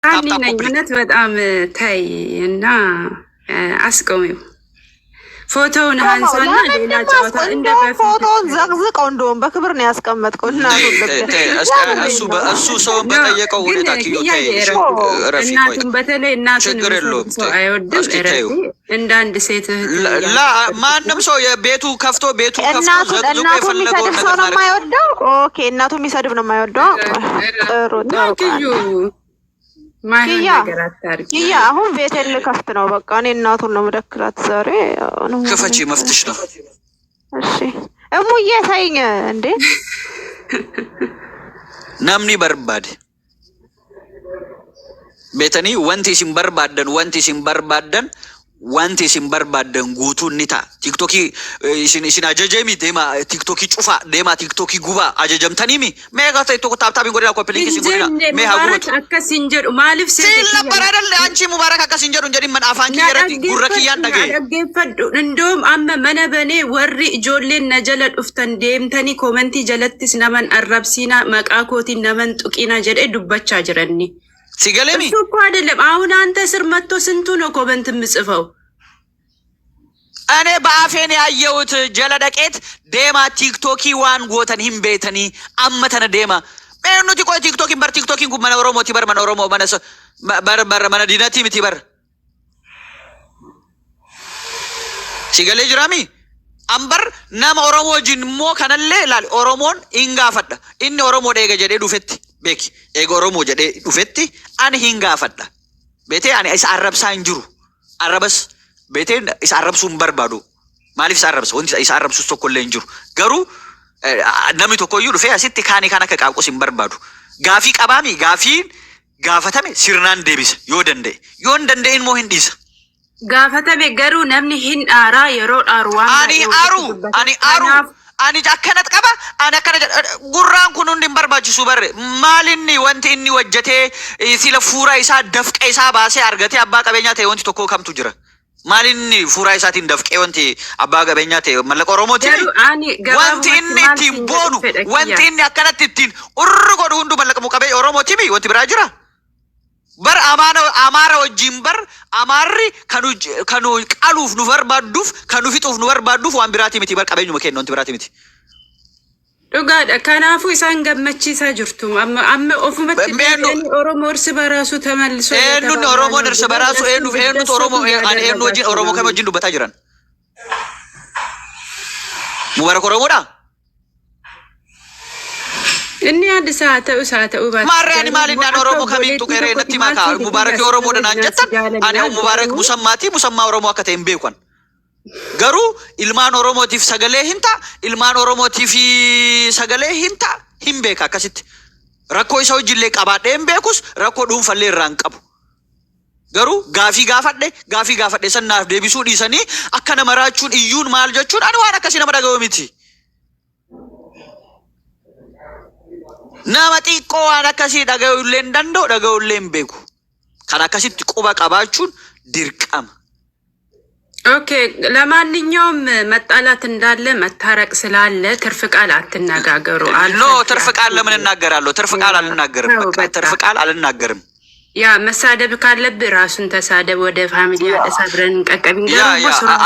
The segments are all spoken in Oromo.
አንዴ ነኝ እውነት በጣም ታይ እና አስቆሚው ፎቶውን አንሳና ሌላ ጨዋታ እንደ ፎቶውን ዘቅዝቀው እንደውም በክብር ነው ያስቀመጥከው። እሱ ሰውን በጠየቀው ሁኔታ እናቱን በተለይ እናቱን ሰው አይወድም። እንደ አንድ ሴት ማንም ሰው የቤቱ ከፍቶ እናቱ የሚሰድብ ሰው ነው የማይወደው። ኦኬ እናቱ የሚሰድብ ነው የማይወደው። ጥሩ ያ አሁን ቤቴን ልከፍት ነው። በቃ እኔ እናቱን ነው የምደክላት ዛሬ። ክፈቺ መፍትሽ ነው። እሺ እሙዬ ሳይኝ እንዴ ናምኒ በርባድ ቤተኒ ወንቲ ሲንበርባደን wanti isin barbaadan guutuun ni ta'a. Tiktokii isin ajajami deema tiktokii cufa deema tiktokii guba ajajamtanimi meeqa ta'e tokko taaptaabiin godina koppiliinki isin godina mee haa gubatu. Akkasin jedhu maaliif sila baraadalle anchi mubaarak akkasin jedhu jedhin man afaan kiyyarratti gurra kiyyaan dhagaye. Dhaggeeffadhu indoom amma mana banee warri ijoolleen na jala dhuftan deemtanii koomentii jalattis naman arrabsiina maqaa kootiin naman tuqina jedhee dubbachaa jiranni. ሲገለሚ እሱ እኮ አይደለም። አሁን አንተ ስር መጥቶ ስንቱ ነው ኮመንት የምጽፈው? እኔ በአፌን ያየሁት ጀለደቄት ዴማ ቲክቶኪ ዋን ጎተን ሂም ቤተኒ አመተነ ዴማ ሜኑቲ ቆይ ቲክቶኪን ጉ መነ ኦሮሞ ቲበር መነ ኦሮሞ መነ መነ ዲነቲ ምቲበር ሲገለ ጅራሚ አምበር ናማ ኦሮሞ ጅንሞ ከነለ ላል ኦሮሞን ኢንጋፈዳ ኢኒ ኦሮሞ ደገ ጀዴ ዱፈቲ Beki ego Oromoo jedhee dhufetti ani hin gaafadha. Beetee ani isa arrabsaa hin jiru. Arrabas beetee isa arrabsuu hin barbaadu. Maaliif isa arrabsa? Wanti isa arrabsus tokko illee hin jiru. Garuu namni tokko iyyuu dhufee asitti kaanii kan akka qaaqus hin barbaadu. Gaafii qabaami gaafiin gaafatame sirnaan deebisa yoo danda'e. Yoo hin danda'e immoo hin dhiisa. Gaafatame garuu namni hin dhaaraa yeroo dhaaru waan ani aaru ani akkanat qaba ani akkana gurraan kun hundi hin barbaachisu barre maalinni wanti inni hojjetee sila fuura isaa dafqee isaa baasee argatee abbaa qabeenyaa ta'e wanti tokko kamtu jira. Maalinni fuura isaatiin dafqee wanti abbaa qabeenyaa ta'e mallaqa Oromooti. Wanti inni ittiin boonu wanti inni akkanatti ittiin urri godhu hundu mallaqa muqabee Oromooti wanti biraa jira. Bar amaara wajjin bar amaarri kanu qaluuf nu barbaaduuf kanu fixuuf nu barbaaduuf waan biraati miti bar qabeenyuma kennu wanti biraati miti. Dhugaadha. Kanaafuu isaan gammachiisaa jirtu. Amma ofumatti Oromoo irsi baraasu tamallisu. Eenyuun Oromoon irsi baraasu eenyutu Oromoo eenyu wajjin Oromoo kam wajjin dubbataa jiran? Mubarak Oromoodha? Inni adda ta'uu baate. Maarreen maalinnaan Oromoo kamiin tuqeeree natti makaa Mubarak Oromoodha naan jettan ani Mubarak musammaa Oromoo akka ta'e hin beekan. Garuu ilmaan Oromootiif sagalee hin ta'a ilmaan Oromootiif sagalee hin ta'a hin beeka akkasitti. Rakkoo isa hojillee qabaadhee hin beekus rakkoo dhuunfallee irraa hin qabu. Garuu gaafii gaafadhe sannaaf deebisuu dhiisanii akka nama raachuun iyyuun maal jechuun ani waan akkasii nama dhaga'u miti. Nama xiqqoo waan akkasii dhaga'ullee hin danda'u dhaga'ullee hin beeku. Kan akkasitti quba qabaachuun dirqama. ኦኬ ለማንኛውም መጣላት እንዳለ መታረቅ ስላለ ትርፍ ቃል አትነጋገሩ። ኖ ትርፍ ቃል ለምን እናገራለሁ? ትርፍ ቃል አልናገርም። በቃ ትርፍ ቃል አልናገርም። ያ መሳደብ ካለብህ ራሱን ተሳደብ። ወደ ፋሚሊ አደሳድረን ቀቀብኝ።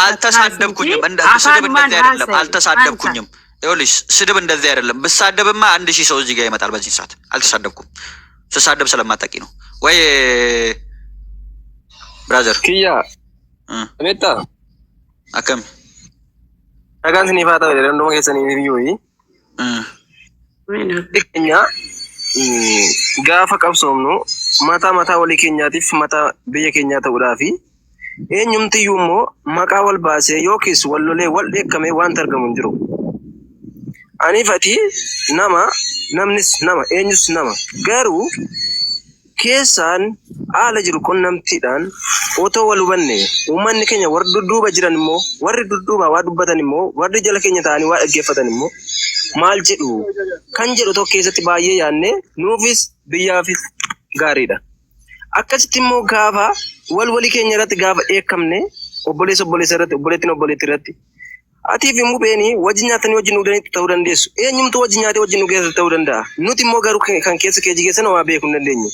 አልተሳደብኩኝም። ስድብ እንደዚህ አይደለም። አልተሳደብኩኝም። ይኸውልሽ ስድብ እንደዚህ አይደለም። ብሳደብማ 1000 ሰው እዚህ ጋር ይመጣል። በዚህ ሰዓት አልተሳደብኩም። ስሳደብ ስለማታውቂ ነው ወይ ብራዘር? ኪያ Ametta. Akkam. Nagaan sinii faa ta'u dandoma keessanii hiriyyooyi. Keenya gaafa qabsoomnu mataa walii keenyaatiif mataa biyya keenyaa ta'uudhaafi eenyumtiyyuu immoo maqaa wal baasee yookiis wal lolee wal dheekkamee waanta argamu hin jiru. Aniifati namnis nama eenyus nama garuu keessaan haala jiru qunnamtiidhaan otoo wal hubanne uummanni keenya warri dudduuba jiran immoo warri dudduuba waa dubbatan immoo warri jala keenya ta'anii waa dhaggeeffatan immoo maal jedhu kan jedhu tokko keessatti baay'ee yaadne nuufis biyyaafis gaariidha. Akkasitti immoo gaafa walii keenya irratti gaafa dheekkamne obboleessa irratti obboleettii irratti atiif immoo beeni wajji nyaatanii wajji nuudanitti ta'uu dandeessu. Eenyumtu wajji nyaatee wajji nu geessa ta'uu danda'a. Nuti immoo garuu kan keessa kee jigeessan waa beekuu hin dandeenyu.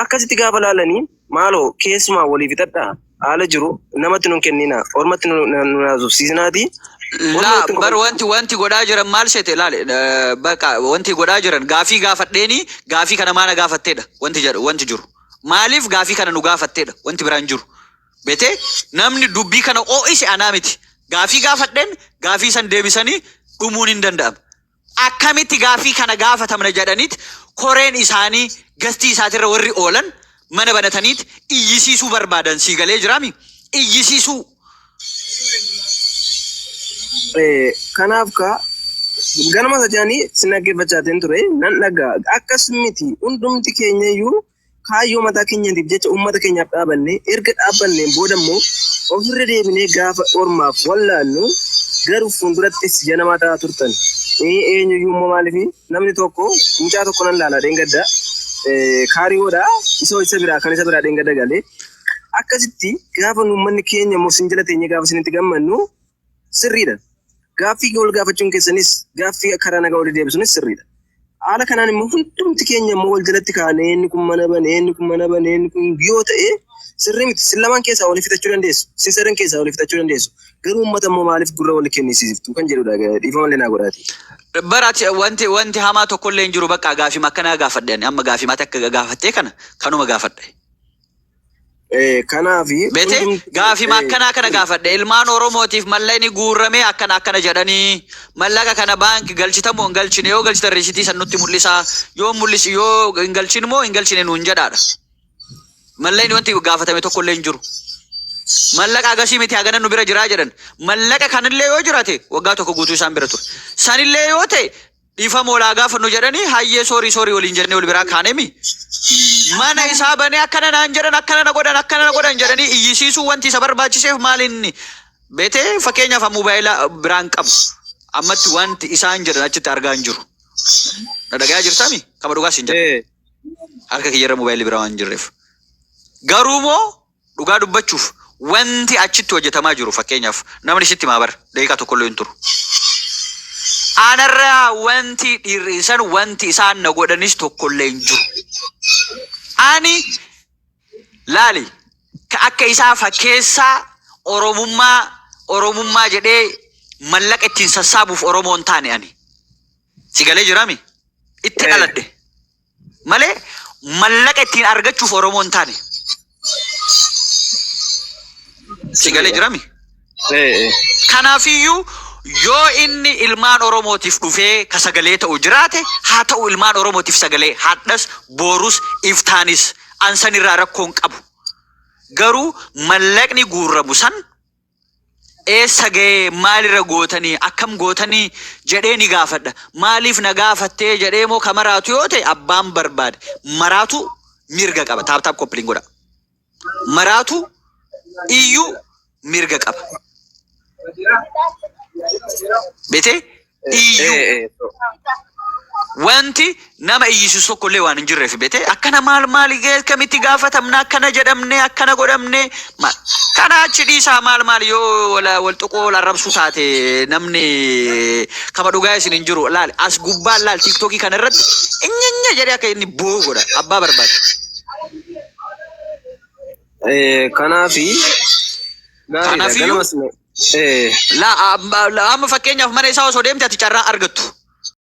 akkasitti gaafa laalanii maaloo keessumaa walii fixadhaa haala jiru namatti nun kennina ormatti nun haasofsiisnaati. Bar wanti godhaa jiran maal seete ilaale bakka wanti godhaa jiran gaafii gaafadheeni gaafii kana maana gaafatteedha wanti jiru maaliif gaafii kana nu gaafatteedha wanti biraan jiru beete namni dubbii kana oo'ise anaa miti gaafii gaafadheen gaafii san deebisanii dhumuun hin danda'amu. Akkamitti gaafii kana gaafatamna jedhaniit koreen isaanii gastii isaatirra warri oolan mana banataniit iyyisiisuu barbaadan sii galee jiraami iyyisiisuu. Kanaaf ganama sajaanii sinaggeeffachaatiin ture nan dhagaa akkasumiti hundumti keenya iyyuu kaayyoo mataa keenyaatiif jecha uummata keenyaaf dhaabanne erga dhaabanneen booda immoo ofirra deebinee gaafa ormaaf wallaallu garuu fuuldurattis janamaa ta'aa turtan. Eenyuyyuu immoo maaliifi namni tokko mucaa tokko nan laala dheengadda kaariyoodha isa biraa kan isa biraa dheengadda galee akkasitti gaafa uummanni keenya immoo sin jala teenye gaafa isinitti gammannu sirriidha. Gaaffii wal gaafachuun keessanis gaaffii karaa nagaa wal deebisuunis sirriidha. Haala kanaan immoo hundumti keenya immoo wal jalatti kaanee inni kun mana banee inni kun mana banee inni kun yoo ta'e sirrii miti. Sin lamaan keessaa walii fitachuu dandeessu. Sin sadan keessaa walii fitachuu dandeessu. Garuu uummata immoo maaliif gurra wal kennisiiftu kan jedhudha dhiifama illee naa godhaati. Baraati wanti hamaa tokko illee hin jiru bakka gaafii akkanaa gaafadhe amma gaafii mata akka gaafattee kanuma gaafadhe. Kanaafi beete gaafii akkanaa kana gaafadhe ilmaan Oromootiif mallayni guurramee akkana jedhanii mallaqa kana baanki galchitamoo hin galchine yoo galchitan risiitii san nutti mul'isaa yoo mul'isi yoo hin galchine moo hin galchine nuun jedhaadha. Mallayni wanti gaafatame tokko illee hin jiru. Mallaqa agasii miti hagana nu bira jiraa jedhan mallaqa kanillee yoo jiraate waggaa tokko guutuu isaan bira ture. Sanillee yoo ta'e dhiifama olaa gaafannu jedhanii hayyee soorii waliin jennee wal biraa kaanemi. Mana isaa banee akkana naan jedhan akkana na godhan jedhanii iyyisiisuu wanti isa barbaachiseef maalinni beetee fakkeenyaaf mobaayila biraan qabu ammatti wanti isaan jedhan achitti argaa hin jiru. Na dhagayaa jirtami kama dhugaas hin jedhu. Harka kiyyarra mobaayilli biraa waan jirreef. Garuu moo dhugaa dubbachuuf wanti achitti hojjetamaa jiru fakkeenyaaf namni sitti maabar daqiiqaa tokkollee hin turu. Anarraa wanti dhirrisan wanti isaan na godhanis tokkollee hin jiru. Ani laali akka isaa fakkeessaa Oromummaa jedhee mallaqa ittiin sassaabuuf Oromoon taane ani. Si galee jiraami? Itti dhaladhe. Malee mallaqa ittiin argachuuf Oromoon taane. Si galee jiraami? Kanaafiyyuu yoo inni ilmaan Oromootiif dhufee ka sagalee ta'u jiraate haa ta'u ilmaan Oromootiif sagalee hadhas boorus iftaanis ansan irraa rakkoon qabu. Garuu mallaqni guurramu san eessa ga'ee maalirra gootanii akkam gootanii jedhee ni gaafadha. Maaliif na gaafattee jedhee moo ka maraatu yoo ta'e abbaan barbaade maraatu mirga qaba. Taap koppiliin godha. Maraatu iyyuu mirga qaba. Beete iyyuu wanti nama iyyisiisu tokkollee waan hin jirreef beete akkana maal kamitti gaafatamna akkana jedhamne akkana godhamne kana achi dhiisaa maal yoo wal tuqoo wal arrabsuu taate namni kama dhugaa isin hin jiru laal as gubbaan laal tiiktookii kana irratti inyanya jedhee akka inni boo godha abbaa barbaade. Kanaafi amma fakkeenyaaf mana isaa osoo deemte ati carraa argattu.